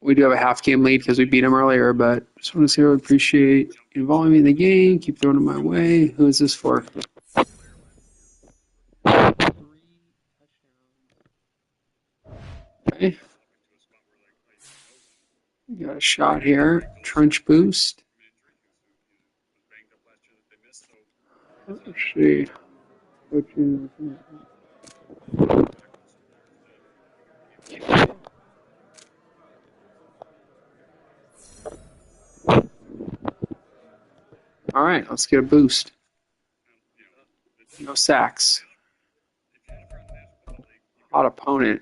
We do have a half game lead because we beat them earlier, but just want to say I would appreciate you involving me in the game. Keep throwing it my way. Who is this for? Okay. We got a shot here. Trench boost. Let's see. All right, let's get a boost. No sacks. Hot opponent.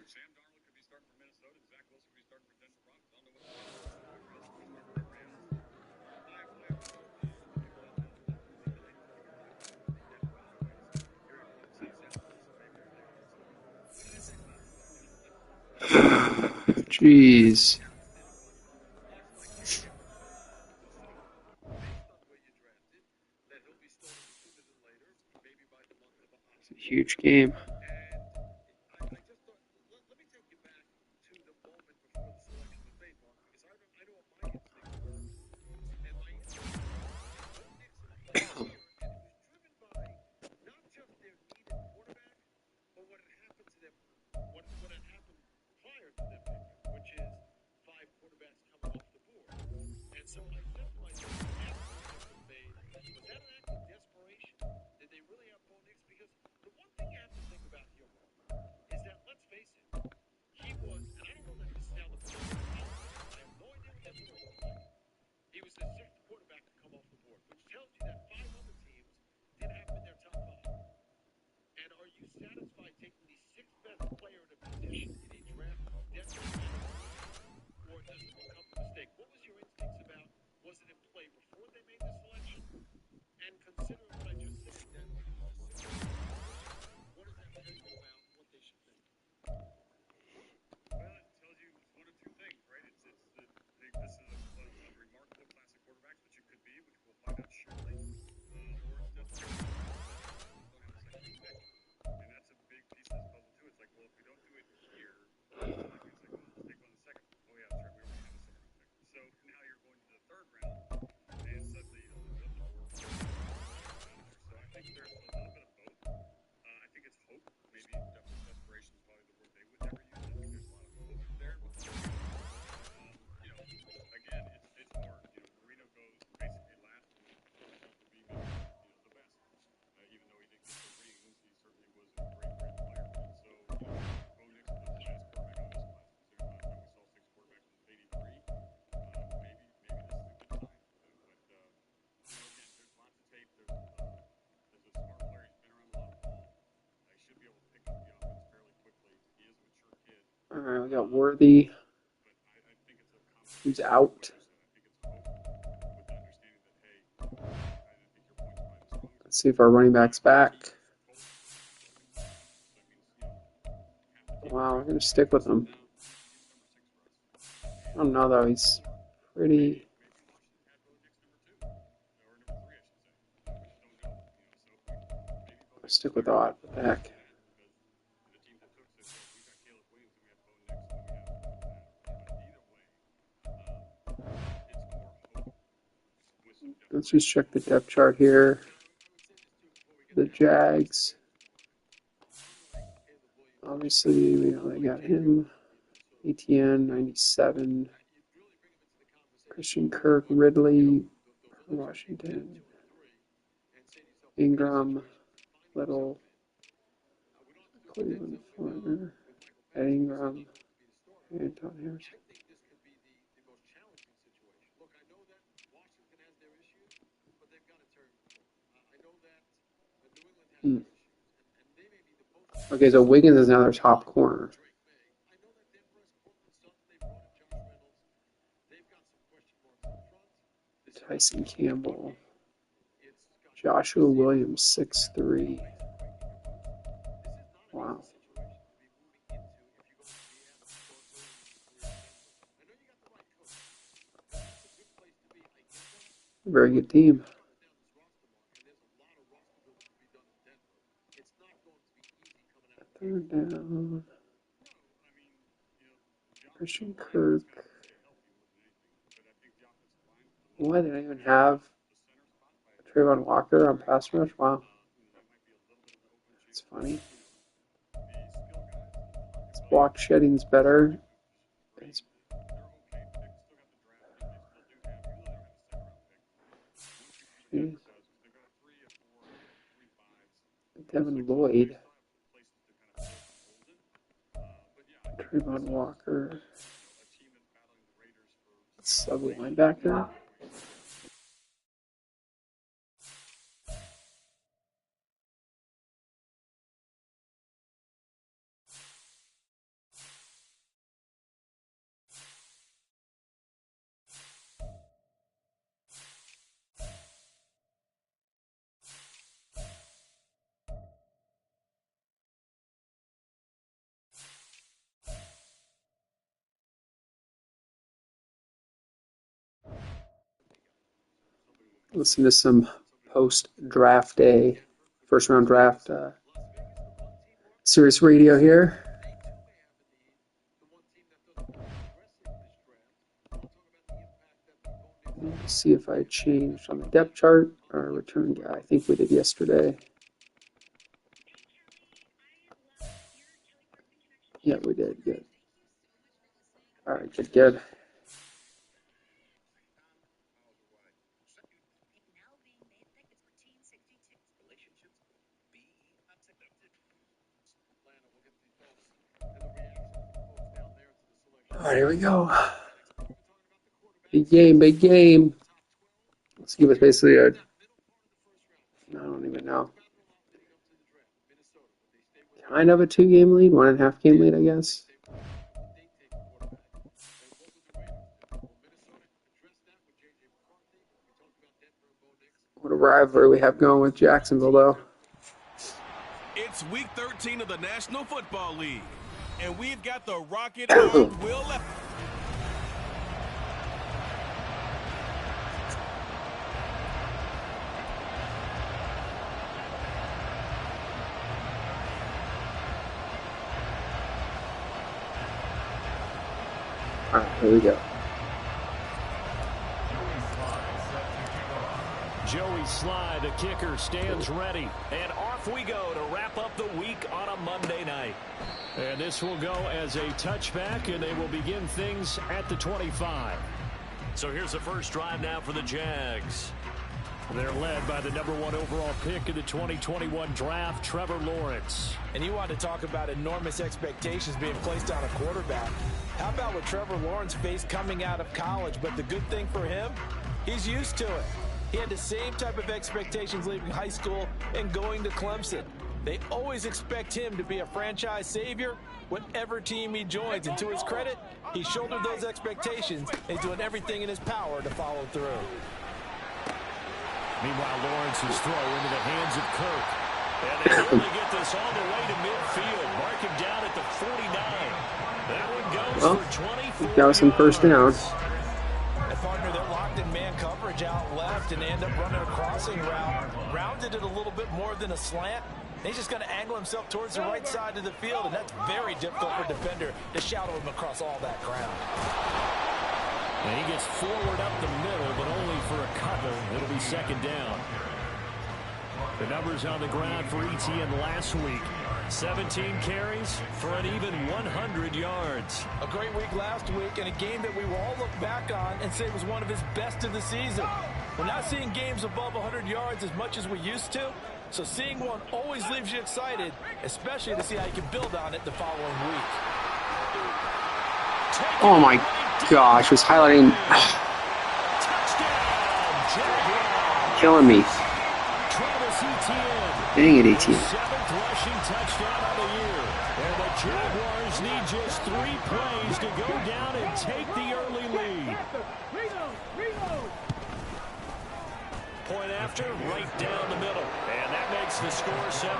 Jeez. It's a huge game. All right, we got Worthy, who's out. Let's see if our running back's back. Wow, we're going to stick with him. I don't know, though. He's pretty... I'll stick with Ott. What the heck? Let's just check the depth chart here. The Jags. Obviously, we only got him. ATN, 97. Christian Kirk, Ridley, Washington. Ingram, Little, Cleveland, Foreigner, Ingram, Anton Harrison. Okay, so Wiggins is now their top corner. Tyson Campbell. Joshua Williams, 6'3". Wow. Very good team. Third down. Christian Kirk. What? They don't even have Trayvon Walker on pass rush? Wow. That's funny. His block shedding's better. Devin Lloyd. Trayvon Walker. Sub linebacker. Listen to some post-draft day, first-round draft Sirius Radio here. Let's see if I changed on the depth chart or return guy. I think we did yesterday. Yeah, we did. Good. All right, good. All right, here we go. Big game. Let's give us basically I don't even know. Kind of a 2-game lead, 1.5 game lead, I guess. What a rivalry we have going with Jacksonville, though. It's week 13 of the National Football League, and we've got the rocket armed Will left. All right, here we go. Joey Sly, the kicker, stands ready. And off we go to wrap up the week on a Monday night. And this will go as a touchback, and they will begin things at the 25. So here's the first drive now for the Jags. They're led by the #1 overall pick in the 2021 draft, Trevor Lawrence. And you want to talk about enormous expectations being placed on a quarterback. How about what Trevor Lawrence faced coming out of college? But the good thing for him, he's used to it. He had the same type of expectations leaving high school and going to Clemson. They always expect him to be a franchise savior, whatever team he joins. And to his credit, he shouldered those expectations and he's doing everything in his power to follow through. Meanwhile, Lawrence's throw into the hands of Kirk. And they really get this all the way to midfield. Mark him down at the 49. That one goes for 24 got some first downs. And partner, they're locked in man coverage out left and they end up running a crossing route. Rounded it a little bit more than a slant. He's just going to angle himself towards the right side of the field, and that's very difficult for a defender to shadow him across all that ground. And he gets forward up the middle, but only for a couple. It'll be second down. The numbers on the ground for ETN last week. 17 carries for an even 100 yards. A great week last week, and a game that we will all look back on and say was one of his best of the season. We're not seeing games above 100 yards as much as we used to, so seeing one always leaves you excited, especially to see how you can build on it the following week. Oh my gosh, was highlighting. Killing me. Dang it, ATM. 7th rushing touchdown of the year. And the Jaguars need just 3 plays to go down and take the early lead. Point after, right down the middle. And that makes the score 7-0.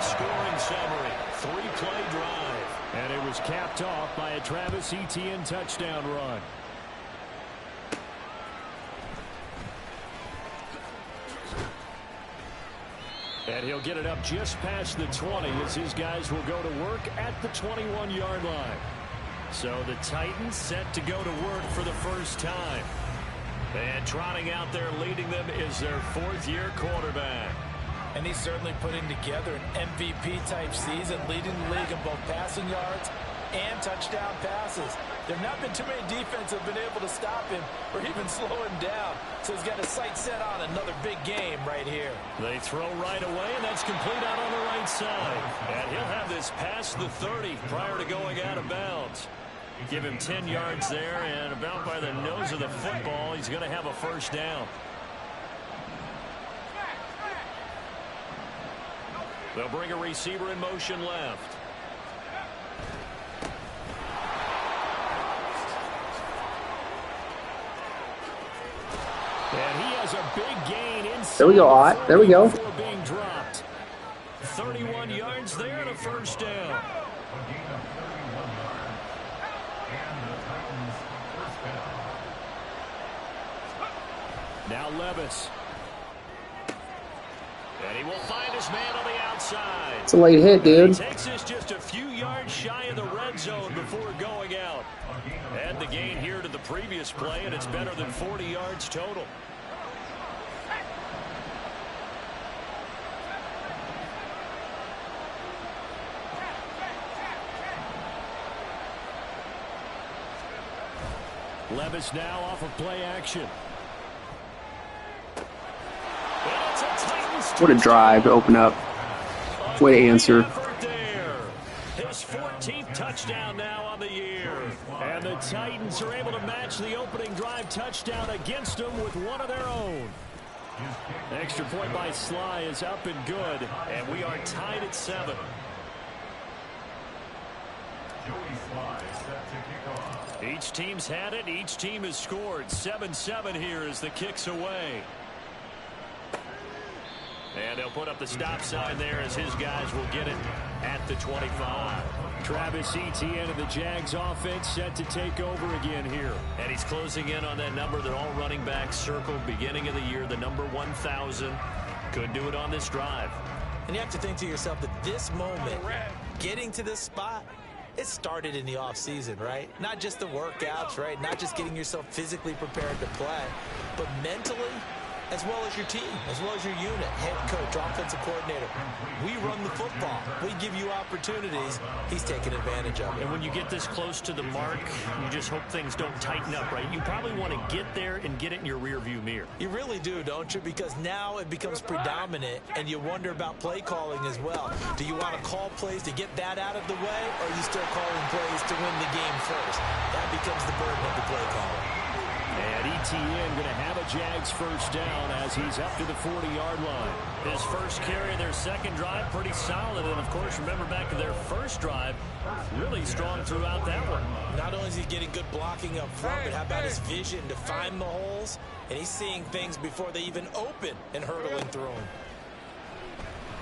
Scoring summary, 3-play drive. And it was capped off by a Travis Etienne touchdown run. And he'll get it up just past the 20 as his guys will go to work at the 21-yard line. So the Titans set to go to work for the first time. And trotting out there leading them is their fourth-year quarterback. And he's certainly putting together an MVP-type season, leading the league in both passing yards and touchdown passes. There have not been too many defenses that have been able to stop him or even slow him down. So he's got his sights set on another big game right here. They throw right away, and that's complete out on the right side. And he'll have this past the 30 prior to going out of bounds. Give him 10 yards there, and about by the nose of the football, he's going to have a first down. They'll bring a receiver in motion left. And he has a big gain inside. There we go, Ott. There we go. Being dropped. 31 yards there and a first down. Now Levis. And he will find his man on the outside. It's a late hit, dude. He takes this just a few yards shy of the red zone before going out. And the gain here to the previous play, and it's better than 40 yards total. Levis now off of play action. What a drive to open up. Way to answer. His 14th touchdown now on the year. And the Titans are able to match the opening drive touchdown against them with one of their own. Extra point by Sly is up and good. And we are tied at 7. Each team's had it. Each team has scored. 7-7 here as the kick's away. And they'll put up the stop sign there as his guys will get it at the 25. Travis Etienne of the Jags offense set to take over again here. And he's closing in on that number that all running backs circled beginning of the year, the number 1,000. Could do it on this drive. And you have to think to yourself that this moment, getting to this spot, it started in the offseason, right? Not just the workouts, right? Not just getting yourself physically prepared to play, but mentally, as well as your team, as well as your unit, head coach, offensive coordinator. We run the football. We give you opportunities. He's taking advantage of it. And when you get this close to the mark, you just hope things don't tighten up, right? You probably want to get there and get it in your rearview mirror. You really do, don't you? Because now it becomes predominant, and you wonder about play calling as well. Do you want to call plays to get that out of the way, or are you still calling plays to win the game first? That becomes the burden of the play caller. And Etienne going to have a Jags first down as he's up to the 40-yard line. His first carry of their second drive, pretty solid. And, of course, remember back to their first drive, really strong throughout that one. Not only is he getting good blocking up front, but how about his vision to find the holes? And he's seeing things before they even open and hurtling through them.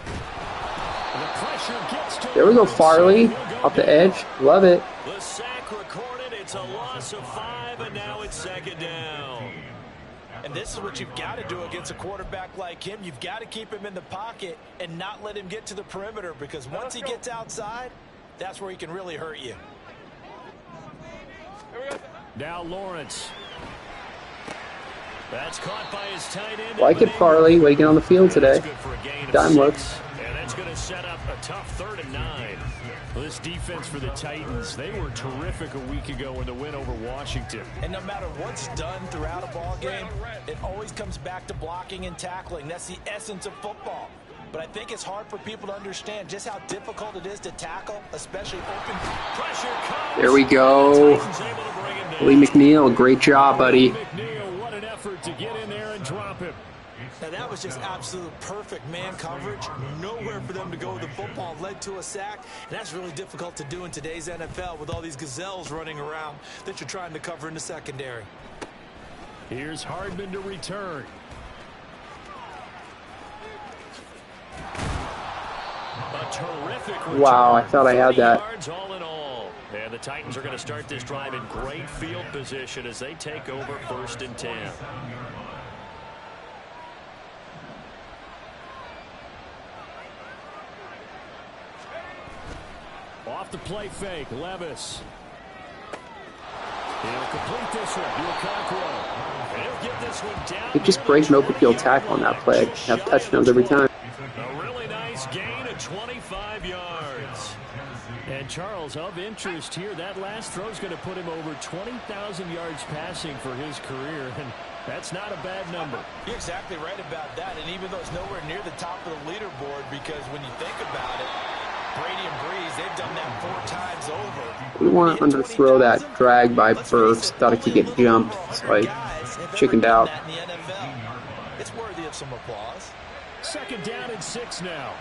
The pressure gets to There we go, Farley. Off the edge. Love it. The sack recorded. It's a loss of 5, and now it's second down. And this is what you've got to do against a quarterback like him. You've got to keep him in the pocket and not let him get to the perimeter, because once he gets outside, that's where he can really hurt you. Now Lawrence. That's caught by his tight end. Like it, Farley. Way to get on the field today. Dime looks. And that's going to set up a tough 3rd and 9. Well, this defense for the Titans, they were terrific a week ago in the win over Washington. And no matter what's done throughout a ball game, it always comes back to blocking and tackling. That's the essence of football. But I think it's hard for people to understand just how difficult it is to tackle, especially open. Pressure comes. There we go. Lee McNeil, great job, buddy. McNeil, what an effort to get in there and drop him. Now, that was just absolute perfect man coverage. Nowhere for them to go with the football. Led to a sack. And that's really difficult to do in today's NFL with all these gazelles running around that you're trying to cover in the secondary. Here's Hardman to return. A terrific return. Wow, I thought I had that. Yards all in all. And the Titans are going to start this drive in great field position as they take over 1st and 10. Off the play fake, Levis. He'll complete this one to Okonkwo. And he'll get this one down. They just break an open field tackle on that play. Have touchdowns every time. A really nice gain of 25 yards. And Charles, of interest here, that last throw is going to put him over 20,000 yards passing for his career, and that's not a bad number. You're exactly right about that, and even though it's nowhere near the top of the leaderboard, because when you think about it, Brady and Breeze, they've done that 4 times over. We want to underthrow that drag by Burks. Thought it could get jumped, so I chickened out. It's worthy of some applause. 2nd down and 6 now.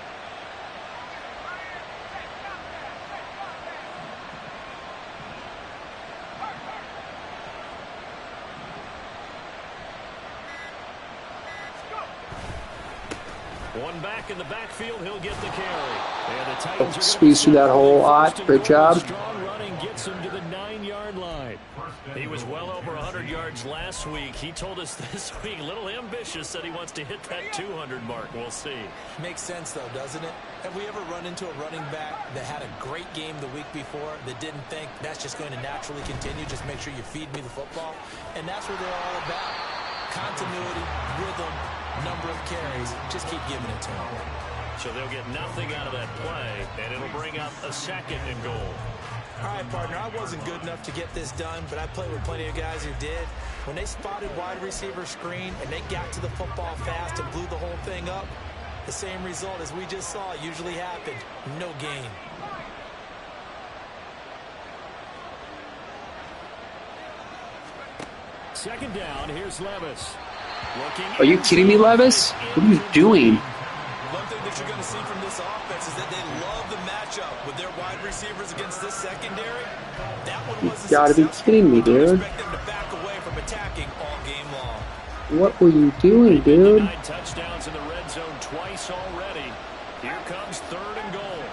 One back in the backfield, he'll get the carry. And the Titans are squeeze through that whole lot. Great job. Strong running gets him to the 9-yard line. He was well over 100 yards last week. He told us this week, a little ambitious, that he wants to hit that 200 mark. We'll see. Makes sense, though, doesn't it? Have we ever run into a running back that had a great game the week before that didn't think that's just going to naturally continue? Just make sure you feed me the football. And that's what they're all about. Continuity, rhythm, number of carries. Just keep giving it to them. So they'll get nothing out of that play, and it'll bring up a 2nd and goal. All right, partner, I wasn't good enough to get this done, but I played with plenty of guys who did. When they spotted wide receiver screen and they got to the football fast and blew the whole thing up, the same result as we just saw usually happened. No gain. Second down, here's Levis. Are you kidding me, Levis? What are you doing? One thing that you're going to see from this offense is that they love the matchup with their wide receivers against this secondary. That one was You gotta be kidding me, dude. expect them to back away from attacking all game long. What were you doing, dude? 9 touchdowns in the red zone twice already. Here comes 3rd and goal.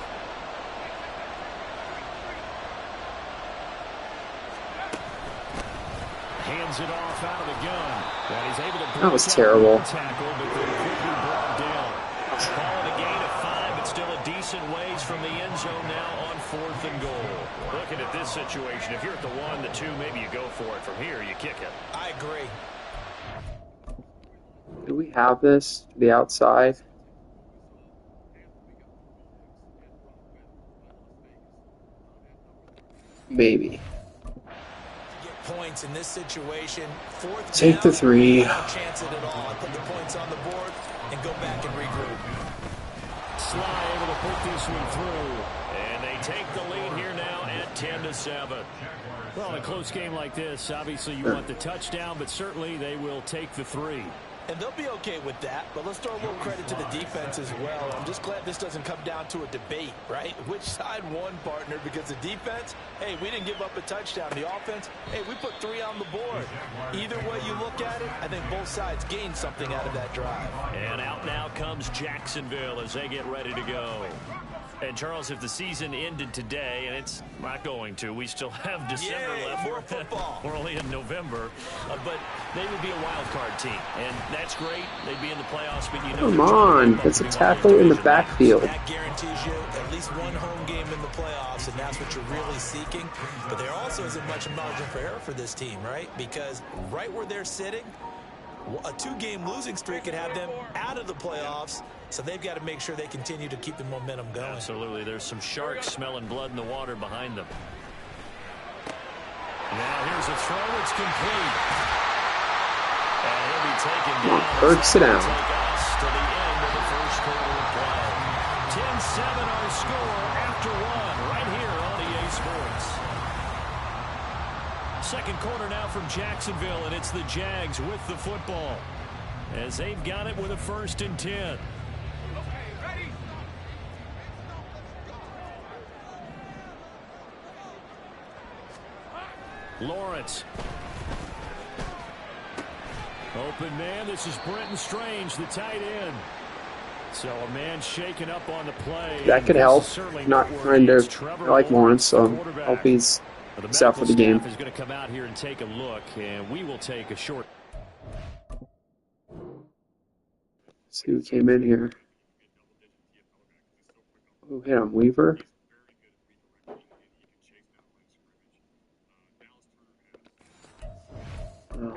Hands it off out of the gun. And he's able to That was terrible. tackle, but they quickly brought down. Call it a gain of 5. It's still a decent ways from the end zone now on 4th and goal. Looking at this situation, if you're at the 1, the 2, maybe you go for it. From here, you kick it. I agree. Do we have this to the outside? Maybe. Get points in this situation. 4th Take the 3. No chance at it all. Put the points on the board and go back and regroup. Sly able to put this one through. And they take the lead here now at 10-7. Well, in a close game like this, obviously you want the touchdown, but certainly they will take the 3. And they'll be okay with that, but let's throw a little credit to the defense as well. I'm just glad this doesn't come down to a debate, right? Which side won, partner? Because the defense, hey, we didn't give up a touchdown. The offense, hey, we put 3 on the board. Either way you look at it, I think both sides gained something out of that drive. And out now comes Jacksonville as they get ready to go. And, Charles, if the season ended today, and it's not going to, we still have December left. More football. We're only in November. But they would be a wild card team. And that's great. They'd be in the playoffs, but you know. Come on. That's a tackle in the backfield. That guarantees you at least one home game in the playoffs, and that's what you're really seeking. But there also isn't much margin for error for this team, right? Because right where they're sitting, a 2-game losing streak could have them out of the playoffs. So they've got to make sure they continue to keep the momentum going. Absolutely. There's some sharks smelling blood in the water behind them. Now here's a throw. It's complete. And he'll be taken down. Burke, sit down. Take us to the end of the first quarter of play. 10-7 our score after 1 right here on EA Sports. Second quarter now from Jacksonville, and it's the Jags with the football as they've got it with a 1st and 10. Lawrence. Open man. This is Brenton Strange, the tight end. So a man shaken up on the play. That could help. Not trying to. I like Lawrence, so I hope he's out for the game. Is going to come out here and take a look, and we will take a short. Let's see who came in here. Who hit him? Weaver? Oh.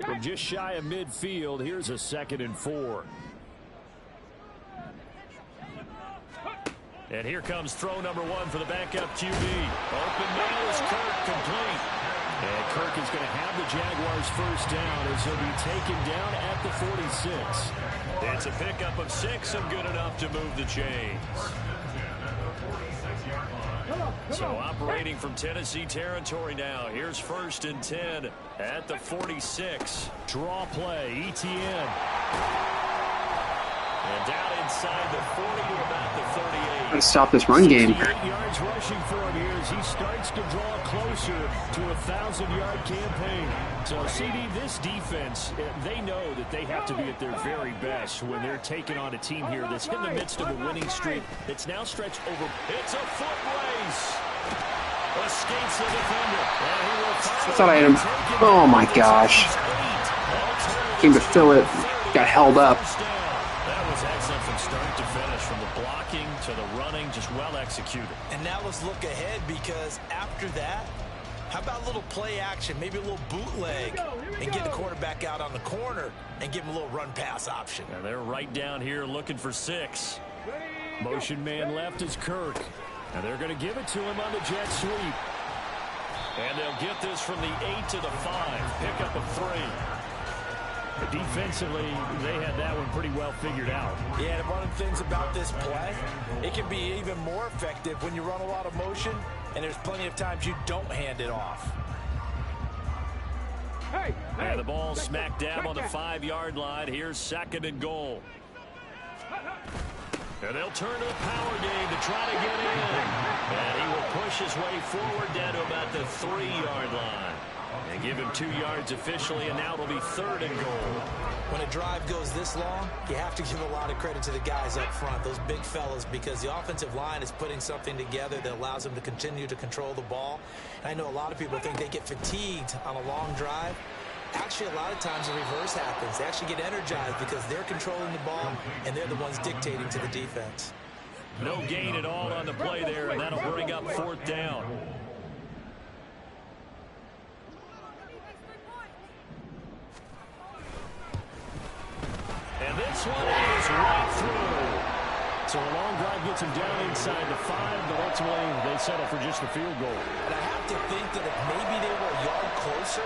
From just shy of midfield, here's a 2nd and 4. And here comes throw number 1 for the backup QB. Open man is Kirk, complete. And Kirk is going to have the Jaguars first down as he'll be taken down at the 46. It's a pickup of 6 and good enough to move the chains. So operating from Tennessee territory now. Here's 1st and 10 at the 46. Draw play, ETN. And down inside the 40 to about the 38. Gotta stop this run game. 68 yards rushing for him here as he starts to draw closer to a 1,000-yard campaign. So, CD, this defense, they know that they have to be at their very best when they're taking on a team here that's in the midst of a winning streak that's now stretched over. It's a foot race. Escapes the defender. I thought I had him. Oh my gosh. Came to fill it. Got held up. That was excellent from start to finish, from the blocking to the running, just well executed. And now let's look ahead, because after that, how about a little play action, maybe a little bootleg, and get the quarterback out on the corner and give him a little run pass option. And they're right down here looking for 6. Motion man left is Kirk. And they're going to give it to him on the jet sweep. And they'll get this from the 8 to the 5. Pickup of 3. Defensively, they had that one pretty well figured out. Yeah, and one of the things about this play, it can be even more effective when you run a lot of motion, and there's plenty of times you don't hand it off. And the ball smack dab on the 5-yard line. Here's 2nd and goal. And they'll turn to the power game to try to get in. And he will push his way forward down to about the 3-yard line. And give him 2 yards officially, and now it'll be 3rd and goal. When a drive goes this long, you have to give a lot of credit to the guys up front, those big fellas, because the offensive line is putting something together that allows them to continue to control the ball. And I know a lot of people think they get fatigued on a long drive. Actually, a lot of times the reverse happens. They actually get energized because they're controlling the ball, and they're the ones dictating to the defense. No gain at all on the play there, and that'll bring up 4th down. And this one is right through. So a long drive gets him down inside the 5, but ultimately they settle for just the field goal. And I have to think that if maybe they were a yard closer,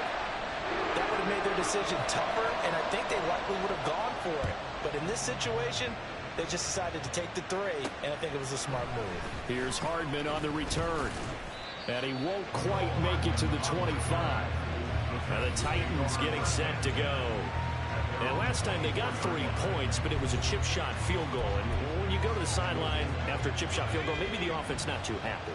that would have made their decision tougher, and I think they likely would have gone for it. But in this situation, they just decided to take the 3, and I think it was a smart move. Here's Hardman on the return. And he won't quite make it to the 25. Now the Titans getting set to go. And last time they got 3 points, but it was a chip shot field goal. And when you go to the sideline after a chip shot field goal, maybe the offense not too happy.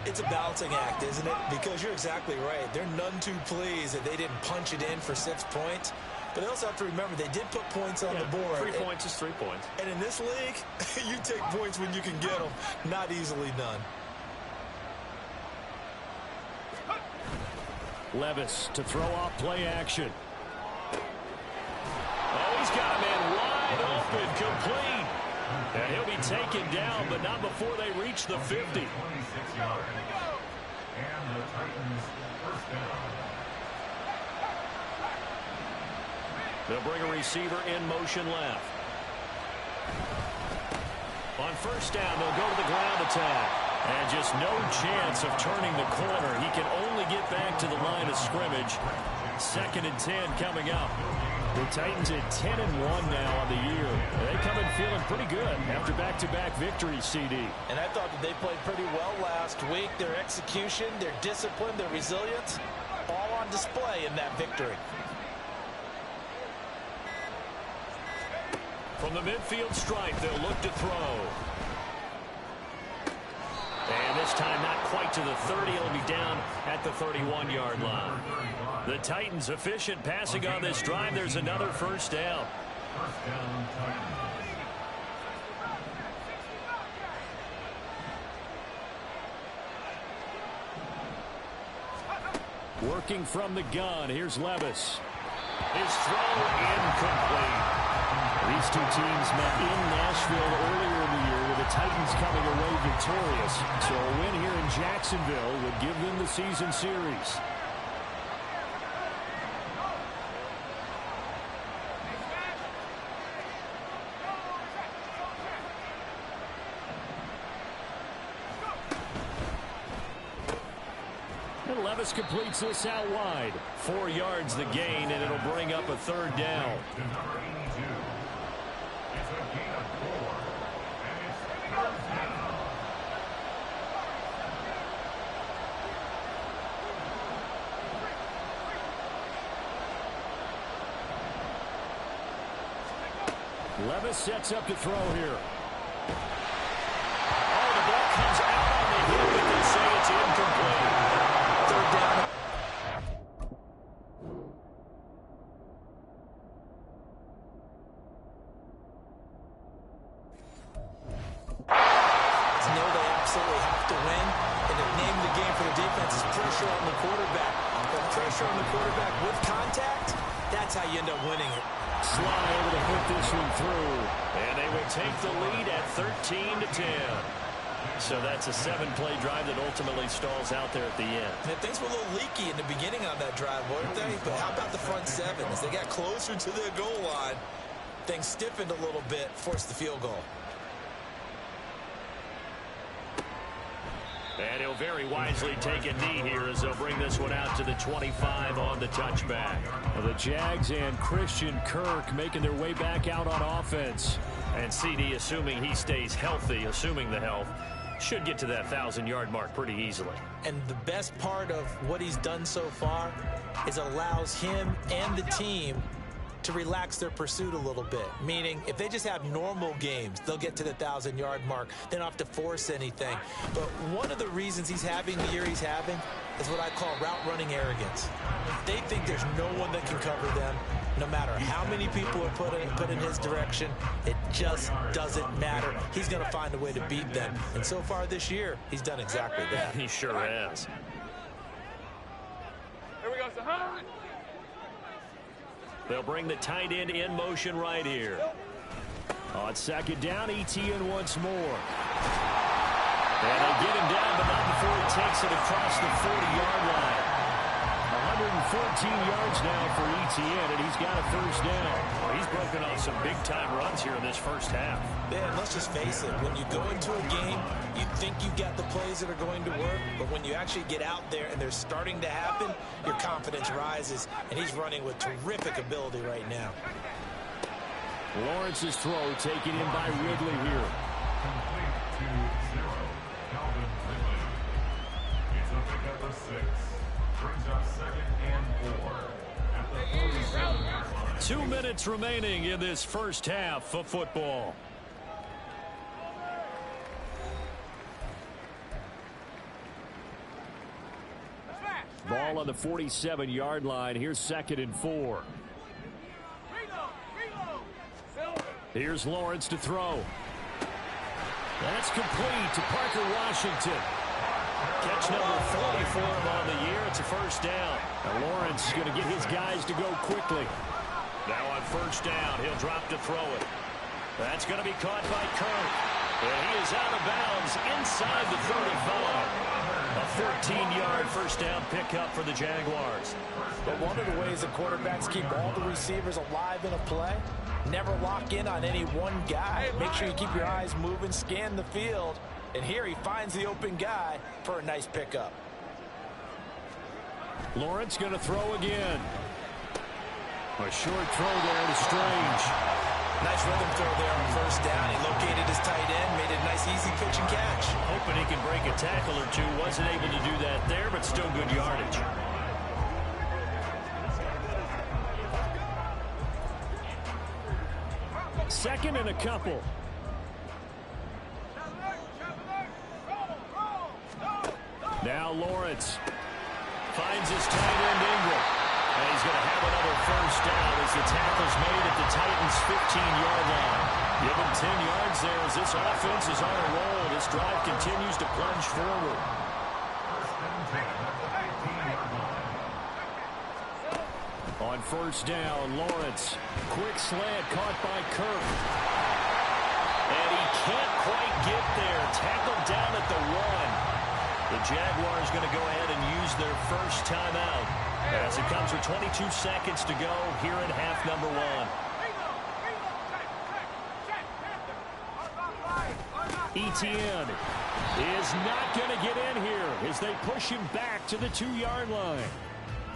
It's a balancing act, isn't it? Because you're exactly right. They're none too pleased that they didn't punch it in for 6 points. But they also have to remember they did put points on the board. 3 points is 3 points. And in this league, you take points when you can get them. Not easily done. Levis to throw off play action. Oh, he's got a man wide open, complete. And he'll be taken down, but not before they reach the 50. They'll bring a receiver in motion left. On first down, they'll go to the ground attack. And just no chance of turning the corner. He can only get back to the line of scrimmage. 2nd and 10 coming up. The Titans at 10-1 now on the year. They come in feeling pretty good after back-to-back victories, CD. And I thought that they played pretty well last week. Their execution, their discipline, their resilience, all on display in that victory. From the midfield stripe, they'll look to throw. And this time not quite to the 30. It'll be down at the 31-yard line. The Titans efficient passing on this drive. There's another first down. Working from the gun. Here's Levis. His throw incomplete. These two teams met in Nashville earlier in the year with the Titans coming away victorious. So a win here in Jacksonville would give them the season series. And Levis completes this out wide. 4 yards the gain, and it'll bring up a 3rd down. Levis sets up to throw here. Oh, the ball comes out on the hip, but they say it's incomplete. 3rd down. Know they absolutely have to win, and the name of the game for the defense is pressure on the quarterback. But pressure on the quarterback with contact, that's how you end up winning it. Slide able to put this one through, and they will take the lead at 13-10. So that's a 7-play drive that ultimately stalls out there at the end. And things were a little leaky in the beginning on that drive, weren't they? But how about the front 7? As they got closer to the goal line, things stiffened a little bit, forced the field goal. And he'll very wisely take a knee here as they'll bring this one out to the 25 on the touchback. The Jags and Christian Kirk making their way back out on offense. And CD, assuming he stays healthy, assuming the health, should get to that 1,000-yard mark pretty easily. And the best part of what he's done so far is allows him and the team to relax their pursuit a little bit. Meaning, if they just have normal games, they'll get to the 1,000-yard mark. They don't have to force anything. But one of the reasons he's having the year he's having is what I call route-running arrogance. They think there's no one that can cover them. No matter how many people are put in his direction, it just doesn't matter. He's going to find a way to beat them. And so far this year, he's done exactly that. He sure has. Here we go, Sahan. They'll bring the tight end in motion right here. On 2nd down, ETN once more. And they get him down, but not before he takes it across the 40-yard line. 114 yards now for ETN, and he's got a first down. Well, he's broken off some big-time runs here in this first half. Man, let's just face it. When you go into a game, you think you got the plays that are going to work, but when you actually get out there and they're starting to happen, your confidence rises, and he's running with terrific ability right now. Lawrence's throw taken in by Ridley here. 2 minutes remaining in this first half of football. Ball on the 47-yard line. Here's 2nd and 4. Here's Lawrence to throw. That's complete to Parker Washington. Catch number 40 for him on the year. It's a first down. Now Lawrence going to get his guys to go quickly. Now on first down, he'll drop to throw it. That's going to be caught by Kirk. And he is out of bounds inside the 35. A 14-yard first down pickup for the Jaguars. But one of the ways that quarterbacks keep all the receivers alive in a play, never lock in on any one guy. Make sure you keep your eyes moving, scan the field. And here he finds the open guy for a nice pickup. Lawrence going to throw again. A short throw there to Strange. Nice rhythm throw there on first down. He located his tight end, made it a nice easy pitch and catch. Hoping he can break a tackle or two. Wasn't able to do that there, but still good yardage. Second and a couple. Now Lawrence finds his tight end Ingram. And he's going to have another first down as the tackle's made at the Titans' 15-yard line. Give him 10 yards there as this offense is on a roll. This drive continues to plunge forward. On first down, Lawrence. Quick slant caught by Kirk. And he can't quite get there. Tackled down at the 1. The Jaguars going to go ahead and use their first timeout as it comes with 22 seconds to go here in half number 1. Etienne is not going to get in here as they push him back to the 2-yard line.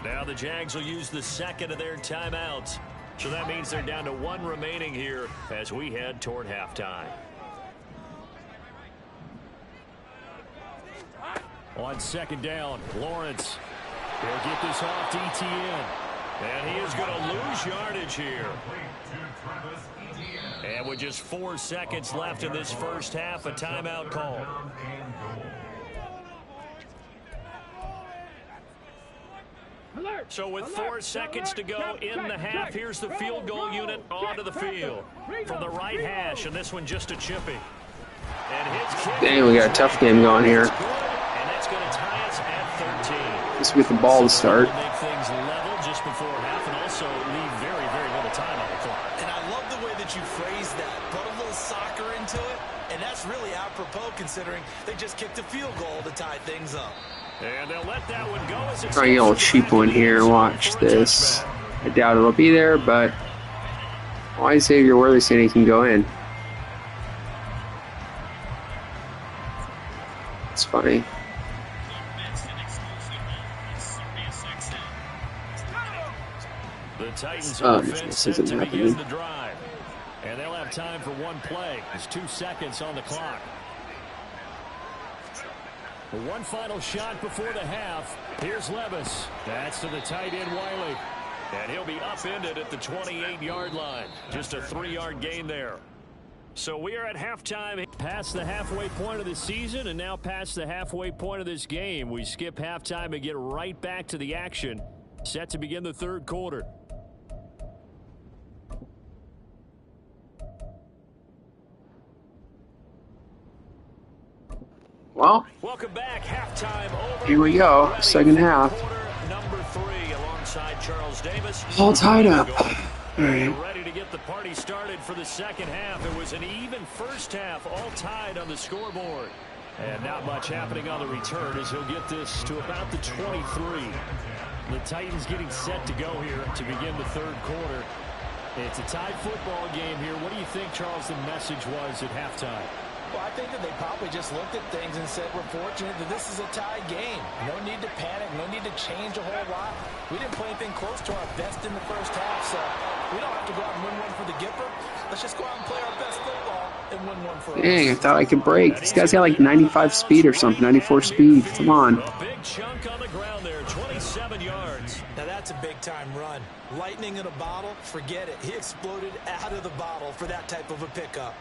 Now the Jags will use the second of their timeouts. So that means they're down to 1 remaining here as we head toward halftime. On second down, Lawrence. He'll get this off to Etienne. And he is going to lose yardage here. And with just 4 seconds left in this first half, a timeout call. So with 4 seconds to go in the half, here's the field goal unit onto the field. From the right hash, and this one just a chippy. And his kick. Dang, we got a tough game going here. And that's going to tie us at 13. Let's get the ball to start. Make things level just before half and also leave very, very little time on the clock. And I love the way that you phrase that. Put a little soccer into it, and that's really apropos considering they just kicked a field goal to tie things up. And they'll let that one go as it's Trying to get a little cheap one here. Watch this. I doubt it'll be there, but why Xavier Worthy saying he can go in? It's funny. The Titans are this isn't to happening. begin the drive. And they'll have time for one play. There's 2 seconds on the clock. One final shot before the half. Here's Levis. That's to the tight end, Wiley. And he'll be upended at the 28-yard line. Just a 3-yard gain there. So we are at halftime. Past the halfway point of the season and now past the halfway point of this game. We skip halftime and get right back to the action. Set to begin the third quarter. Well, Welcome back. Halftime over. here we go. Second half. Quarter number 3 alongside Charles Davis. All tied up. All They're right. ready to get the party started for the second half. It was an even first half, all tied on the scoreboard. And not much happening on the return as he'll get this to about the 23. The Titans getting set to go here to begin the third quarter. It's a tied football game here. What do you think, Charles, the message was at halftime? Well, I think that they probably just looked at things and said, we're fortunate that this is a tie game. No need to panic, no need to change a whole lot. We didn't play anything close to our best in the first half, so we don't have to go out and win one for the Gipper. Let's just go out and play our best football and win one for us. Dang, I thought I could break. This guy's got like 95 speed or something, 94 speed. Come on. A big chunk on the That's a big-time run. Lightning in a bottle, forget it. He exploded out of the bottle for that type of a pickup.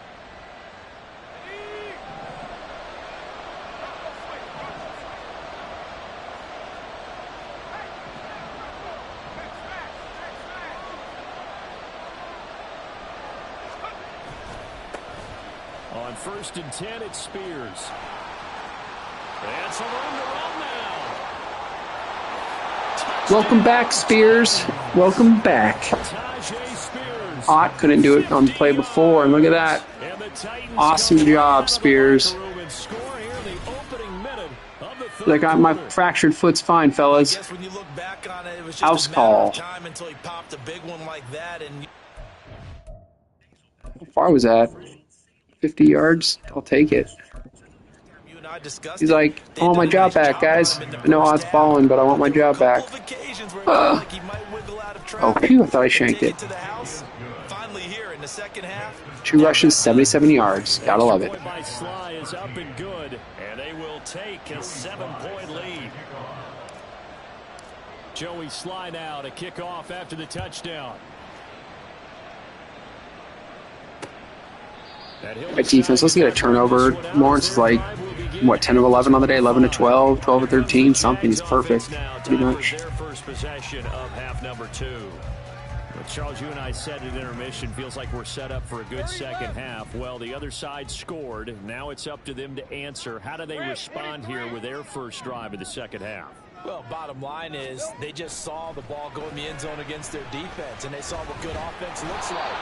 On 1st and 10, it's Spears. That's a room to run now. Welcome back, Spears. Welcome back. Ott couldn't do it on the play before, and look at that. Awesome job, Spears. I got my fractured foot's fine, fellas. House call. How far was that? 50 yards? I'll take it. He's like, I want my job back, guys. I know Ott's falling, but I want my job back. Oh, phew, I thought I shanked it. 2 rushes, 77 yards. Gotta love it. And they will take a 7-point lead. Joey Sly now to kick off after the touchdown. My defense, let's get a turnover. Lawrence is like, what, 10 of 11 on the day, 11 to 12, 12 to 13, something. He's perfect, pretty much. Their first possession of half number 2. But Charles, you and I said at intermission, feels like we're set up for a good second half. Well, the other side scored. Now it's up to them to answer. How do they respond here with their first drive of the second half? Well, bottom line is they just saw the ball go in the end zone against their defense, and they saw what good offense looks like.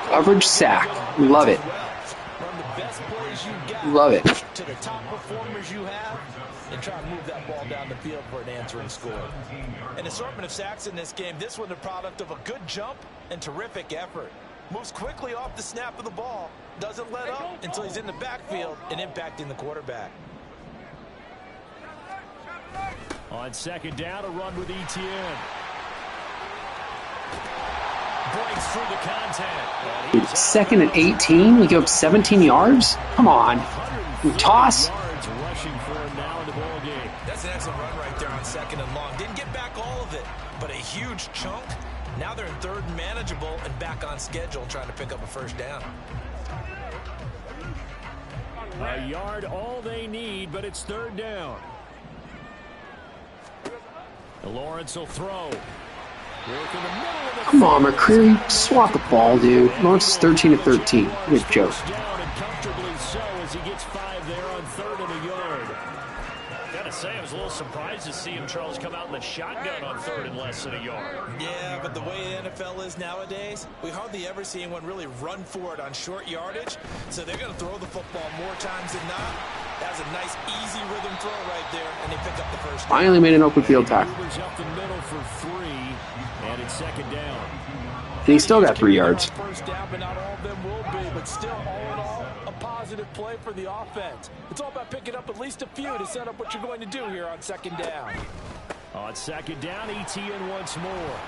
Coverage sack. Love it. Run the best plays you got. Love it. To the top performers you have, and try to move that ball down the field for an answering score. An assortment of sacks in this game. This one the product of a good jump and terrific effort. Moves quickly off the snap of the ball. Doesn't let up until he's in the backfield and impacting the quarterback. On second down, a run with Etienne. Breaks through the contact. Dude, 2nd and 18? We give up 17 yards? Come on. We toss? Rushing for him now in the ball game. That's an excellent run right there on 2nd and long. Didn't get back all of it, but a huge chunk. Now they're in 3rd and manageable and back on schedule trying to pick up a first down. A yard all they need, but it's 3rd down. Lawrence will throw. Come on, McCreary. Swat the ball, dude. Lawrence is 13 to 13. Good joke. Comfortably so as he gets 5 there on 3rd and a yard. Gotta say, I was a little surprised to see him, Charles, come out in the shotgun on 3rd and less than a yard. Yeah, but the way the NFL is nowadays, we hardly ever see anyone really run for it on short yardage. So they're going to throw the football more times than not. That's a nice, easy rhythm throw right there, and they pick up the first down. Finally made an open field tackle. Up the middle for 3, and it's 2nd down. And he still got 3 yards. First down, but not all of them will be, but still, all in all, a positive play for the offense. It's all about picking up at least a few to set up what you're going to do here on 2nd down. On 2nd down, Etienne once more.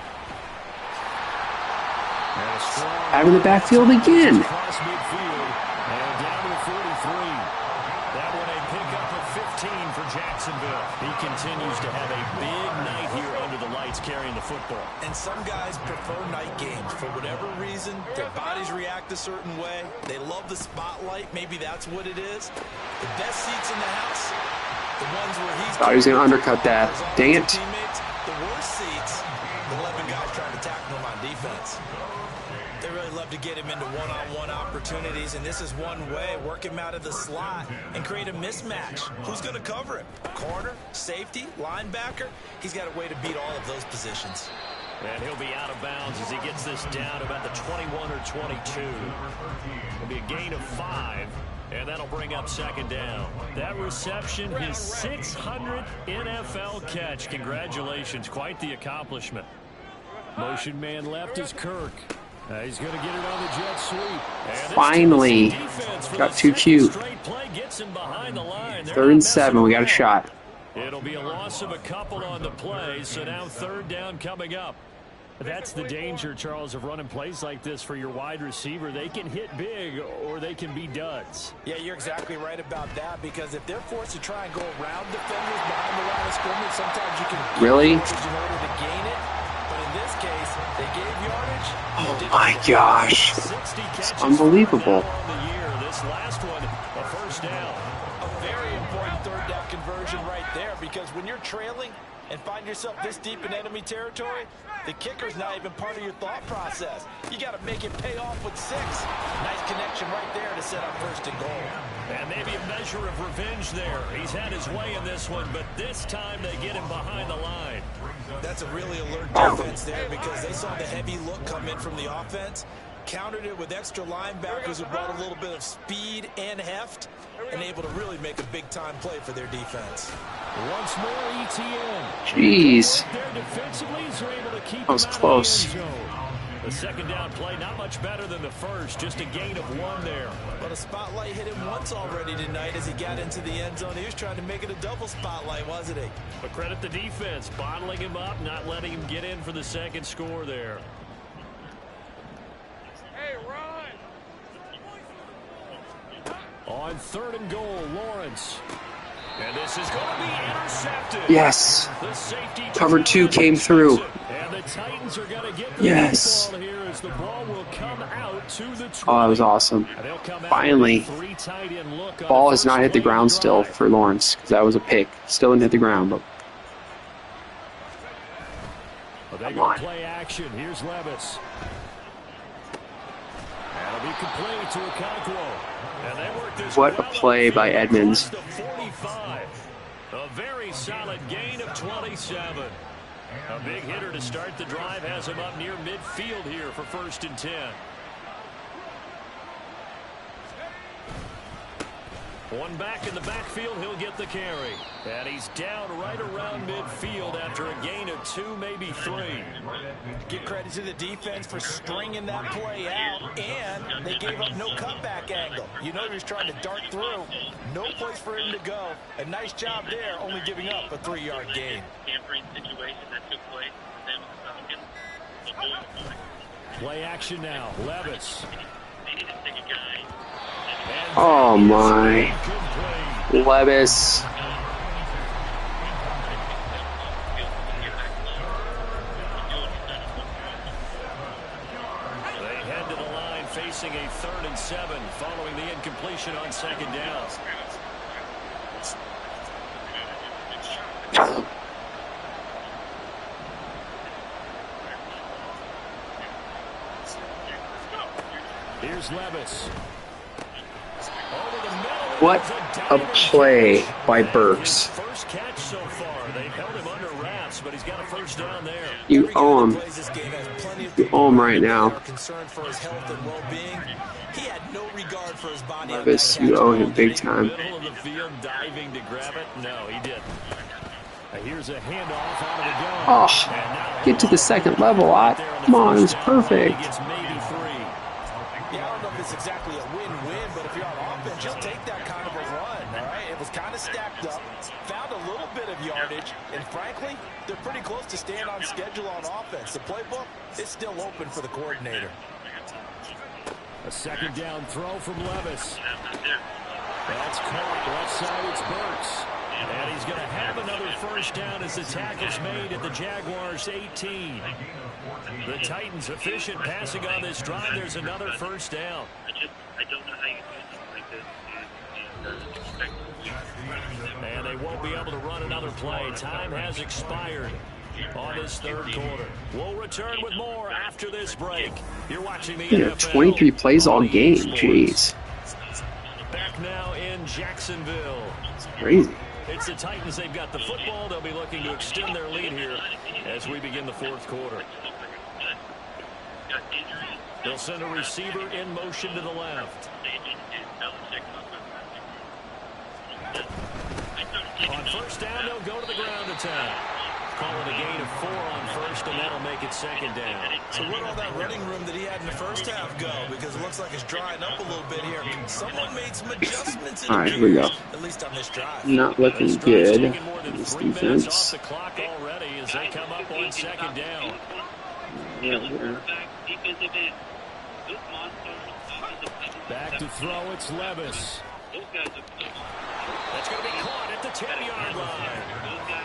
Out of the backfield again. Across midfield, and down to the 43. That one a pickup of 15 for Jacksonville. He continues to have a big night here under the lights carrying the football. And some guys prefer night games. For whatever reason, their bodies react a certain way. They love the spotlight. Maybe that's what it is. The best seats in the house, the ones where he's... Thought he was going to undercut that. Dang it. Teammates, the worst seats, the 11 guys trying to tackle him on defense. They really love to get him into one-on-one opportunities, and this is one way. Work him out of the slot and create a mismatch. Who's going to cover him? Corner, safety, linebacker? He's got a way to beat all of those positions. And he'll be out of bounds as he gets this down about the 21 or 22. It'll be a gain of 5, and that'll bring up 2nd down. That reception, his 600th NFL catch. Congratulations, quite the accomplishment. Motion man left is Kirk. He's going to get it on the jet sweep. Finally. Got too cute. 3rd and 7. We got a shot. It'll be a loss of a couple on the play, so now 3rd down coming up. That's the danger, Charles, of running plays like this for your wide receiver. They can hit big or they can be duds. Yeah, you're exactly right about that, because if they're forced to try and go around defenders behind the line of scrimmage, sometimes you can... Really? In order to gain it. In this case, they gave yardage. Oh my gosh. It's unbelievable. This last one, a first down. A very important third down conversion right there, because when you're trailing and find yourself this deep in enemy territory, the kicker's not even part of your thought process. You got to make it pay off with 6. Nice connection right there to set up first and goal. And maybe a measure of revenge there. He's had his way in this one, but this time they get him behind the line. That's a really alert defense there, because they saw the heavy look come in from the offense, countered it with extra linebackers who brought a little bit of speed and heft, and able to really make a big-time play for their defense. Once more, ETN. Jeez. That was close. The second down play, not much better than the first, just a gain of 1 there. But a spotlight hit him once already tonight as he got into the end zone. He was trying to make it a double spotlight, wasn't he? But credit the defense, bottling him up, not letting him get in for the second score there. Hey, Ron! On 3rd and goal, Lawrence. And this is going to be intercepted. Yes. Cover 2 came through. And the Titans are going to get the yes. ball here as the ball will come out to the 20. Oh, that was awesome. Finally. Ball has not hit the ground still for Lawrence, because that was a pick. Still didn't hit the ground, but they go play action. Here's Levis. That'll be complete to Okonkwo. And they work this what a play by Edmonds. A very solid gain of 27. A big hitter to start the drive has him up near midfield here for 1st and 10. One back in the backfield, he'll get the carry. And he's down right around midfield after a gain of 2, maybe 3. Give credit to the defense for stringing that play out, and they gave up no cutback angle. You know he was trying to dart through. No place for him to go. A nice job there, only giving up a 3-yard gain. Tampering situation that took place for them. Play action now. Levis. They need to take a guy. Oh my. Levis. They head to the line facing a 3rd and 7 following the incompletion on 2nd down. Here's Levis. What a play by Burks. First catch so far. They've held him under wraps, but he's got a first down there. You owe him. You owe him right now. Levis, you owe him big time. Middle of the field, diving to grab it. No, he didn't. Here's a handoff out of the gun. Oh, get to the second level, Ott. Come on, it was perfect. Yeah, I don't know if it's exactly a win-win, but if you're on offense, just take that kind of a run, all right? It was kind of stacked up, found a little bit of yardage, and frankly, they're pretty close to staying on schedule on offense. The playbook is still open for the coordinator. A second down throw from Levis. That's caught left side, it's Burks. And he's going to have another first down as the tackle's made at the Jaguars 18. The Titans efficient passing on this drive. There's another first down. I don't know how you do something like this. And they won't be able to run another play. Time has expired on this 3rd quarter. We'll return with more after this break. You're watching the NFL. 23 plays all game. Jeez. Back now in Jacksonville. It's crazy. It's the Titans. They've got the football. They'll be looking to extend their lead here as we begin the 4th quarter. They'll send a receiver in motion to the left. On first down, they'll go to the ground attack. Call it a gain of 4 on first, and that'll make it 2nd down. So where'd all that running room that he had in the first half go? Because it looks like it's drying up a little bit here. Someone made some adjustments in all right, here we go. At least on this drive. Not looking good. This defense. Off the clock already as they come up on 2nd down. Back to throw, it's Levis. That's going to be caught at the 10-yard line.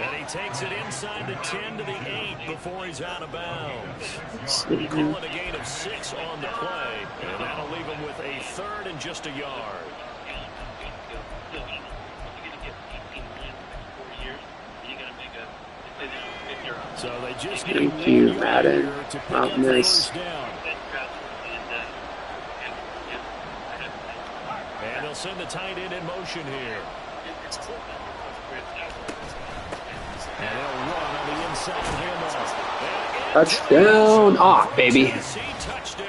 And he he takes it inside the 10 to the 8 before he's out of bounds. Call it a gain of 6 on the play, and that'll leave him with a 3rd and just a yard. So they just need Thank you, Madden. Not miss. And they'll send the tight end in motion here. And they'll run on the inside handoff. Touchdown. Ah, baby. Touchdown.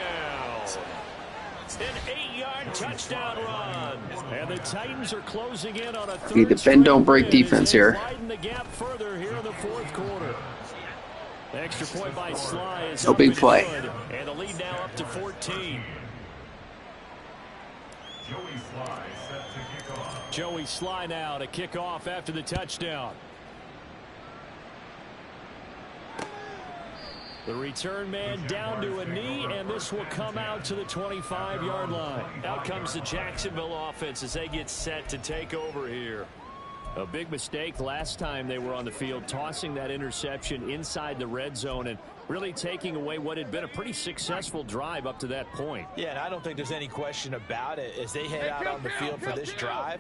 An 8-yard touchdown run. And the Titans are closing in on a 3rd. The bend don't break defense here. Widen the gap further here in the 4th quarter. The extra point by Sly is no big play. Good. And the lead now up to 14. Joey Sly now to kick off after the touchdown. The return man down to a knee, and this will come out to the 25-yard line. Out comes the Jacksonville offense as they get set to take over here. A big mistake last time they were on the field, tossing that interception inside the red zone and really taking away what had been a pretty successful drive up to that point. Yeah, and I don't think there's any question about it. As they head out on the field for this drive,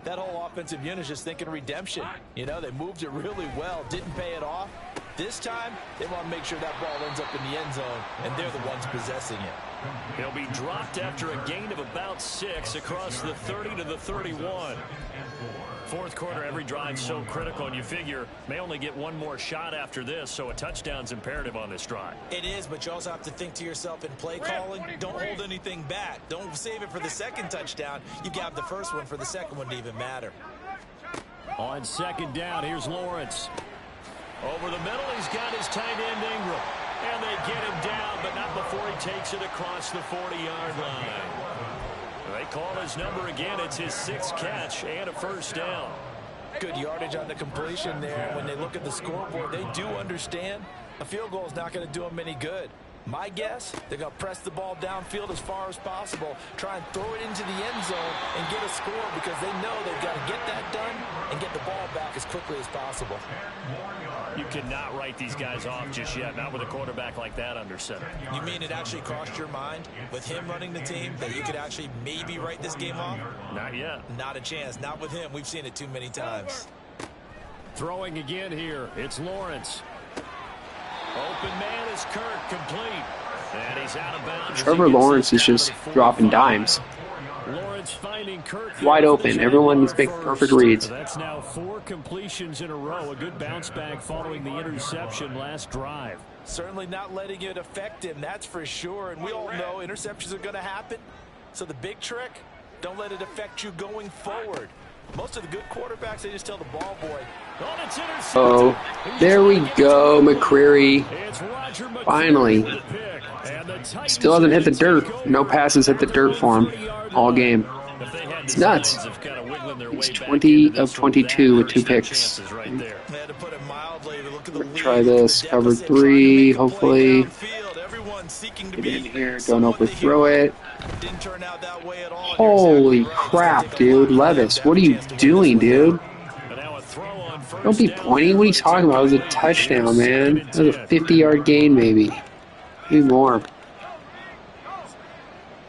that whole offensive unit is just thinking redemption. You know, they moved it really well, didn't pay it off. This time, they want to make sure that ball ends up in the end zone, and they're the ones possessing it. He'll be dropped after a gain of about 6 across the 30 to the 31. 4th quarter, every drive so critical, and you figure may only get one more shot after this, so a touchdown's imperative on this drive. It is, but you also have to think to yourself in play calling, don't hold anything back. Don't save it for the second touchdown. You got the first one for the second one to even matter. On 2nd down, here's Lawrence. Over the middle, he's got his tight end Ingram. And they get him down, but not before he takes it across the 40-yard line. They call his number again. It's his 6th catch and a 1st down. Good yardage on the completion there. When they look at the scoreboard, they do understand a field goal is not going to do them any good. My guess, they're going to press the ball downfield as far as possible, try and throw it into the end zone and get a score because they know they've got to get that done and get the ball back as quickly as possible. You cannot write these guys off just yet, not with a quarterback like that under center. You mean it actually crossed your mind with him running the team that you could actually maybe write this game off? Not yet. Not a chance. Not with him. We've seen it too many times. Throwing again here. It's Lawrence. Open man is Kirk, complete. And he's out of bounds. Trevor Lawrence is just dropping dimes. Lawrence finding Kirk wide open. Everyone is making perfect reads. That's now 4 completions in a row. A good bounce back following the interception last drive. Certainly not letting it affect him, that's for sure. And we all know interceptions are going to happen. So the big trick, don't let it affect you going forward. Most of the good quarterbacks, they just tell the ball boy. Oh, there we go, McCreary. Finally. Still hasn't hit the dirt. No passes hit the dirt for him all game. It's nuts. He's 20 of 22 with 2 picks. Try this. Cover 3, hopefully. Get in here. Don't overthrow it. Holy crap, dude. Levis, what are you doing, dude? Don't be pointing. What are you talking about? It was a touchdown, man. That was a 50-yard gain, maybe. Maybe more.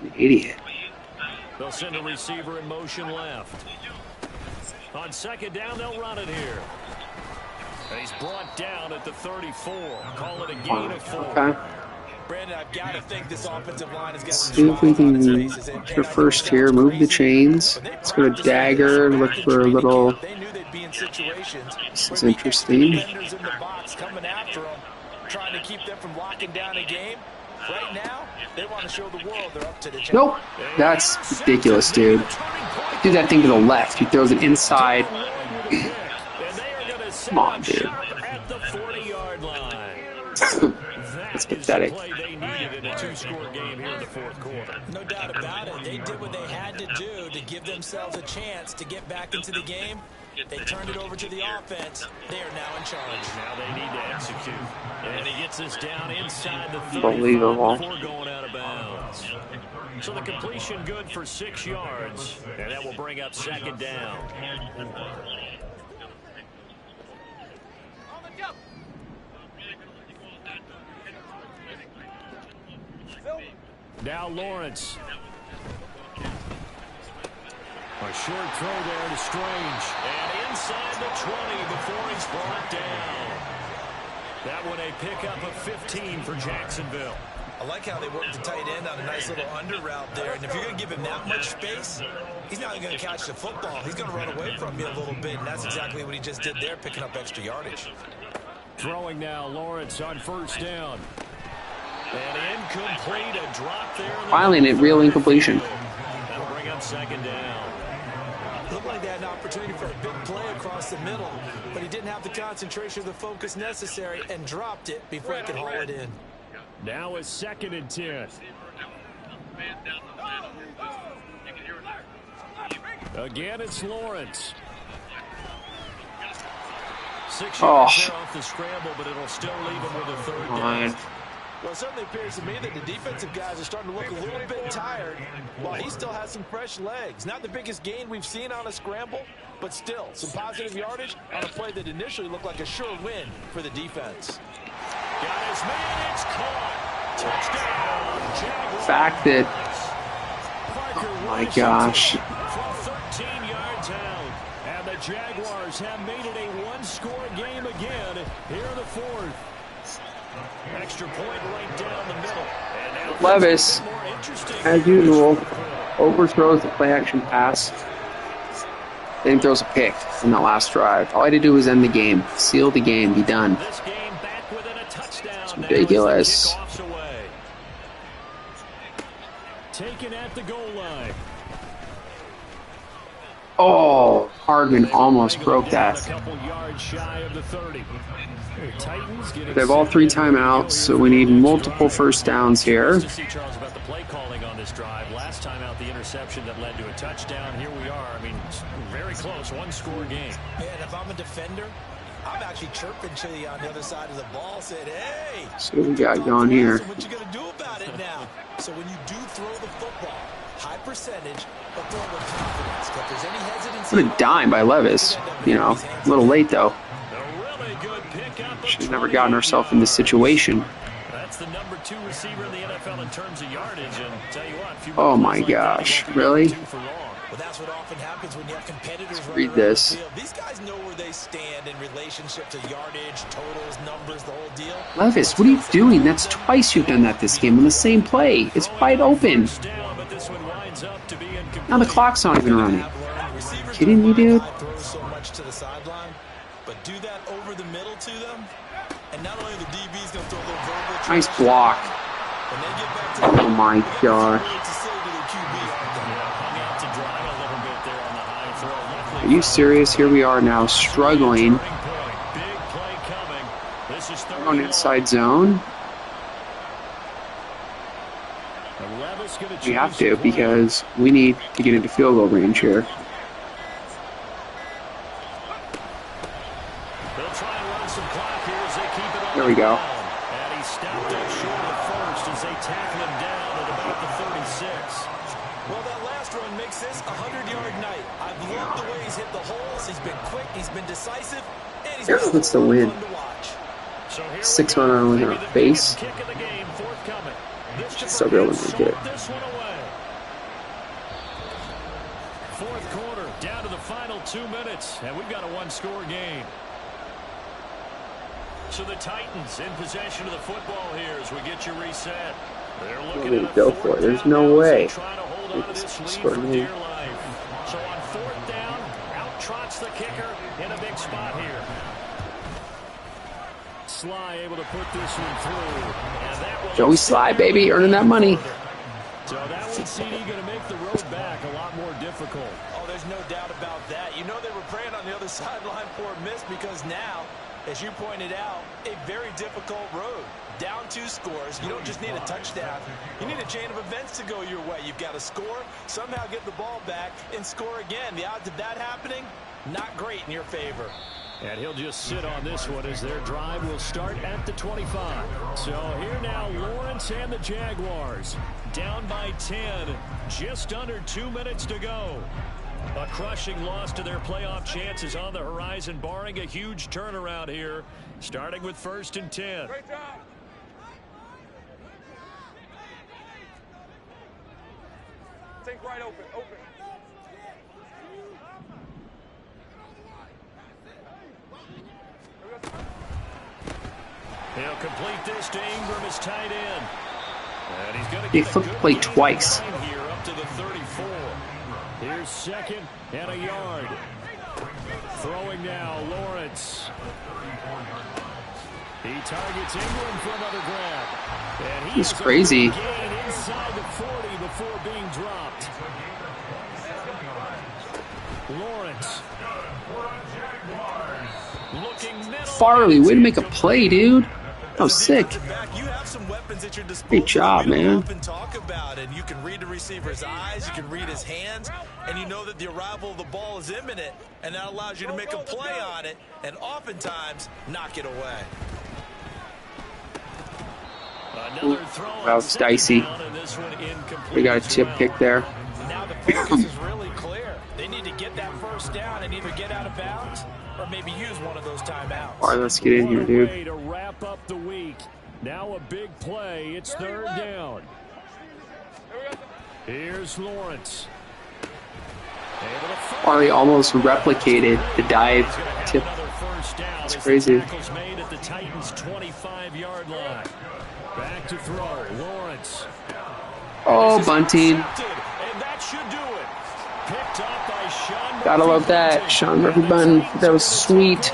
An idiot. They'll send a receiver in motion left. On 2nd down, they'll run it here. And he's brought down at the 34. Call it a gain of 4. Okay. Brandon, I've got to think this offensive line has got see if we can get your first here. Move the chains. Let's go to dagger. Look for a little. This is interesting. Trying to keep them from locking down a game. Right now, they want to show the world they're up to the challenge. Nope. That's ridiculous, dude. Do that thing to the left. He throws it inside. Come on, dude. It's pathetic. No doubt about it. They did what they had to do to give themselves a chance to get back into the game. They turned it over to the offense. They are now in charge. Now they need to execute. And he gets us down inside the 35 Unbelievable. before going out of bounds. So the completion good for 6 yards. And that will bring up 2nd down. Now Lawrence. A short throw there to Strange. And inside the 20 before he's brought down. That one a pickup of 15 for Jacksonville. I like how they worked the tight end on a nice little under route there. And if you're going to give him that much space, he's not going to catch the football. He's going to run away from you a little bit, and that's exactly what he just did there, picking up extra yardage. Throwing now, Lawrence on first down. And incomplete, a drop there. Finally, a real incompletion. That'll bring up second down. Looked like they had an opportunity for a big play across the middle, but he didn't have the concentration or the focus necessary and dropped it before he could haul it in. Now a 2nd and 10. Again, it's Lawrence. 6 yards there off the scramble, but it'll still leave him with a 3rd down. Well, it certainly appears to me that the defensive guys are starting to look a little bit tired while he still has some fresh legs. Not the biggest gain we've seen on a scramble, but still some positive yardage on a play that initially looked like a sure win for the defense. Got his man, it's caught. Touchdown, Jaguars. Fact that, oh my gosh. From 13 yards out. And the Jaguars have made it a one-score game again here in the 4th. Extra point right down the middle. And Levis, as usual, overthrows the play-action pass. Then throws a pick in that last drive. All I had to do was end the game, seal the game, be done. This game back within a touchdown. It's ridiculous. Taken at the goal line. Oh, Hardman almost broke that. A couple yards shy of the 30. Titans getting They have all 3 timeouts, so we need multiple first downs here. To see Charles about the play calling on this drive. Last time out, the interception that led to a touchdown. Here we are. I mean, very close, one-score game. Man, if I'm a defender, I'm actually chirping to you on the other side of the ball, said, hey. So what we got going here? What you gonna do about it now? So when you do throw the football, high percentage, but throw with confidence. If there's any hesitancy, What a dime by Levis. You know, a little late though. Really good pickup. She's never gotten herself in this situation. That's the number 2 receiver in the NFL in terms of yardage. And tell you what, Oh my gosh, really? well, that's what often happens when you have competitors Read running this. around the field. These guys know where they stand in relationship to yardage, totals, numbers, the whole deal. Levis, what are you doing? That's twice you've done that this game on the same play. It's wide open. Now the clock's not even running. Kidding me, dude? So much to the sideline, but do that over the middle to them, and not only the DB's going to throw a little verbal. Nice block. When they get back to Oh my gosh. Are you serious? Here we are now struggling. On inside zone. We have to because we need to get into field goal range here. There we go. And he stepped up short of first as they tackle him down at about the 36. Well, that last run makes this a 100-yard night. I've loved the way he's hit the holes. He's been quick. He's been decisive. And he's Here's what's the win. 6 runner with our face. Should still be able to make it. Fourth quarter, down to the final 2 minutes, and we've got a one-score game. So the Titans in possession of the football here as we get you reset. They're looking at go for it. There's no way. Trying to hold on to this lead for dear life. So on 4th down, out trots the kicker in a big spot here. Sly able to put this one through. And that was Joey Sly, baby, earning that money. So that one, CD, going to make the road back a lot more difficult. Oh, there's no doubt about that. You know they were praying on the other sideline for a miss because now, as you pointed out, a very difficult road. Down 2 scores. You don't just need a touchdown. You need a chain of events to go your way. You've got to score, somehow get the ball back, and score again. The odds of that happening, not great in your favor. And he'll just sit on this one as their drive will start at the 25. So here now, Lawrence and the Jaguars. Down by 10. Just under 2 minutes to go. A crushing loss to their playoff chances on the horizon, barring a huge turnaround here, starting with 1st and 10. He'll complete this to Ingram as tight end. And he's going to They get flipped the play twice. here up to the 34. Here's second and a yard. Throwing now, Lawrence. He targets Ingram for another grab. And He's crazy. Gain inside the 40 before being dropped. Lawrence. Farley, way to make a play, dude. That was sick. You have some weapons at your disposal. Great job, man. Often talk about, and you can read the receiver's eyes, you can read his hands, and you know that the arrival of the ball is imminent, and that allows you to make a play on it, and oftentimes knock it away. Ooh, that was dicey. We got a chip kick there. Now the focus is really clear. They need to get that first down and either get out of bounds or maybe use one of those timeouts. All right, let's get in here, dude. To wrap up the week. Now a big play. It's third down. Here's Lawrence. Farley almost replicated the dive tip. That's crazy. Made at the Titans' 25-yard line. Back to throw. Lawrence. Oh, bunting. And that should do it. Picked up by Sean. Gotta love that. Sean Murphy Bunting. That was sweet.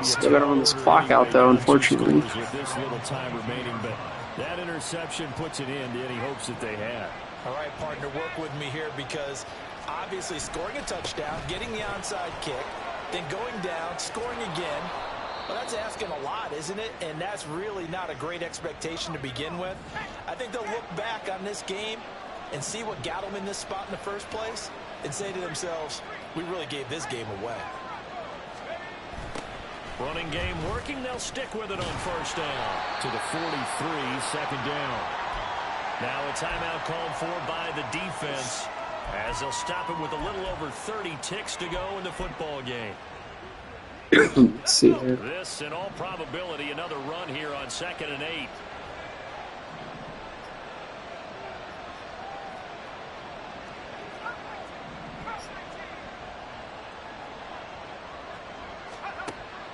Still gotta run this clock out, though, unfortunately. With this little time remaining, but that interception puts it in to any hopes that they had. All right, partner, work with me here because obviously scoring a touchdown, getting the onside kick, then going down, scoring again. Well, that's asking a lot, isn't it? And that's really not a great expectation to begin with. I think they'll look back on this game and see what got them in this spot in the first place and say to themselves, we really gave this game away. Running game working. They'll stick with it on first down. To the 43, second down. Now a timeout called for by the defense as they'll stop it with a little over 30 ticks to go in the football game. Let's see here. This, in all probability, another run here on 2nd and 8.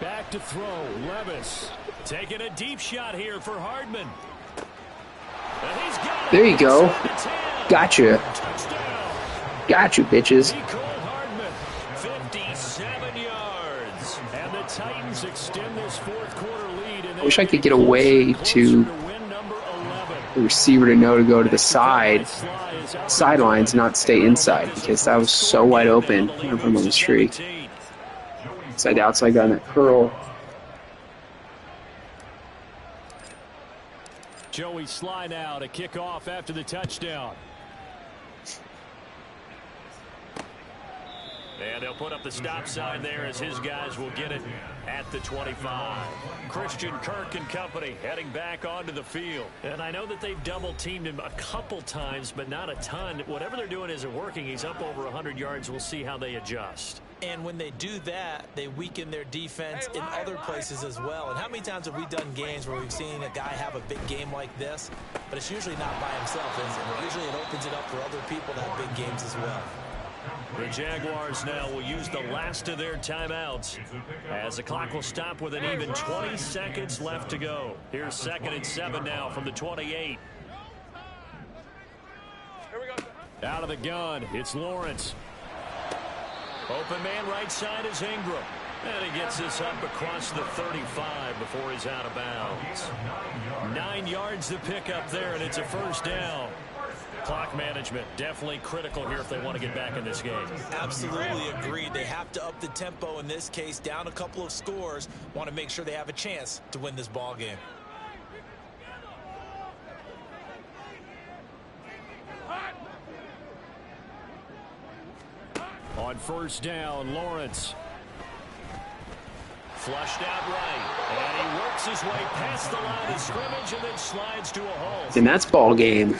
Back to throw. Levis taking a deep shot here for Hardman. And he's got it. There you go. Gotcha. Touchdown. Gotcha, bitches. Hardman, 57 yards. And the Titans extend this fourth quarter lead. And I wish I could get a way to the receiver to know to go to the sidelines, not stay inside, because that was so wide open whenever I'm on the street. Inside outside guy on that curl. Joey Sly now to kick off after the touchdown. And they'll put up the stop sign there as his guys will get it at the 25. Christian Kirk and company heading back onto the field. And I know that they've double-teamed him a couple times, but not a ton. Whatever they're doing isn't working. He's up over 100 yards. We'll see how they adjust. And when they do that, they weaken their defense in other places as well. And how many times have we done games where we've seen a guy have a big game like this, but it's usually not by himself, is it? Usually it opens it up for other people to have big games as well. The Jaguars now will use the last of their timeouts as the clock will stop with an even 20 seconds left to go. Here's 2nd and 7 now from the 28. Out of the gun, it's Lawrence. Open man right side is Ingram. And he gets this up across the 35 before he's out of bounds. 9 yards to pick up there, and it's a first down. Clock management definitely critical here if they want to get back in this game. Absolutely agreed. They have to up the tempo in this case, down a couple of scores. Want to make sure they have a chance to win this ball game. On first down, Lawrence. Flushed out right. And he works his way past the line of scrimmage and then slides to a halt. And that's ball game.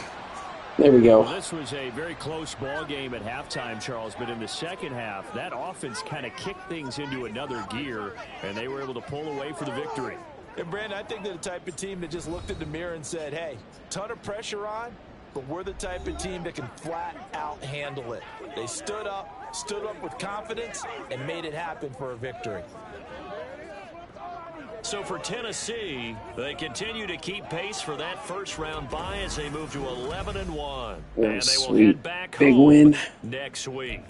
There we go. Well, this was a very close ball game at halftime, Charles, but in the second half, that offense kind of kicked things into another gear, and they were able to pull away for the victory. And Brandon, I think they're the type of team that just looked in the mirror and said, hey, ton of pressure on, but we're the type of team that can flat out handle it. They stood up with confidence, and made it happen for a victory. So for Tennessee, they continue to keep pace for that first-round bye as they move to 11-1. Oh, and they sweet. will head back Big home win next week.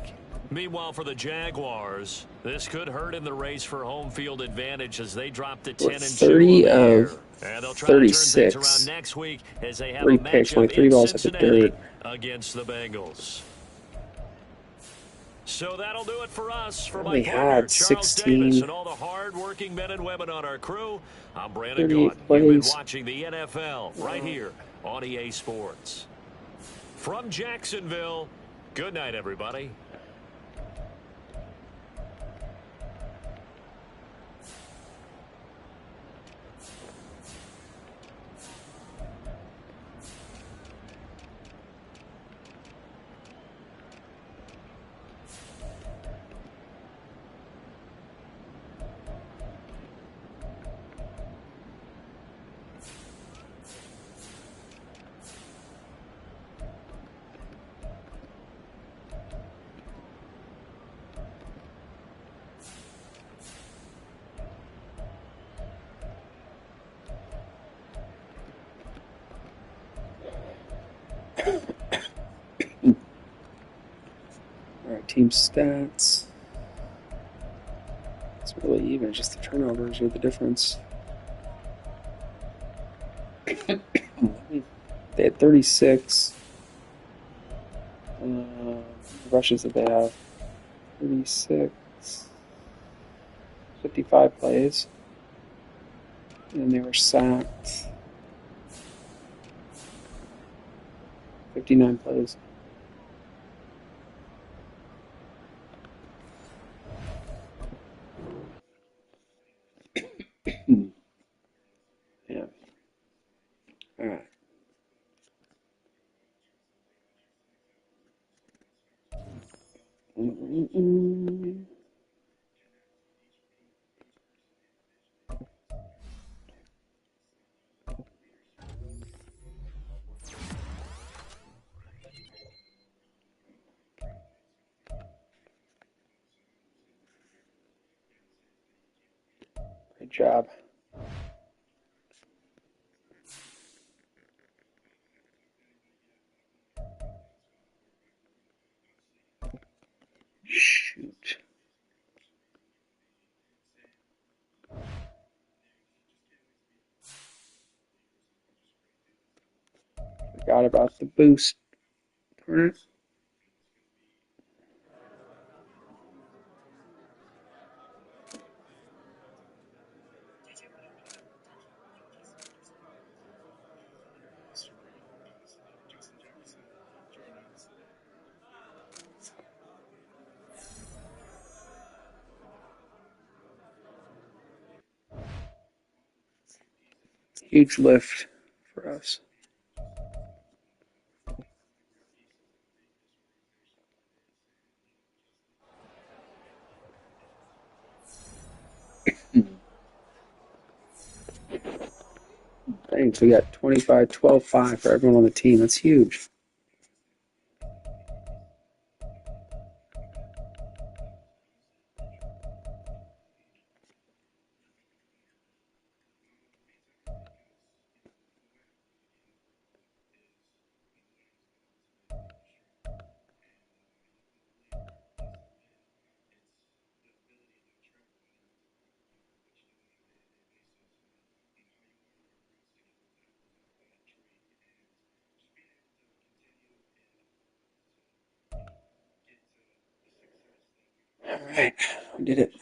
Meanwhile, for the Jaguars, this could hurt in the race for home field advantage as they drop to 10-2 on the year. And they'll try to turn things around next week as they have 3 a picks, matchup 3 in balls at the Cincinnati dirt. against the Bengals. So that'll do it for us. For my Only partner, had Charles 16. Davis, and all the hard-working men and women on our crew, I'm Brandon 38 Gaudin. You've been plays. watching the NFL right here on EA Sports. From Jacksonville, good night, everybody. Alright, team stats. It's really even, just the turnovers are the difference. They had 36. The rushes that they have. 36. 55 plays. And they were sacked. 59 plays. Yeah. All right. Good job. Shoot. Forgot about the boost. Turn it. Huge lift for us. Thanks. We got 25, 12, 5 for everyone on the team. That's huge. All right. We did it.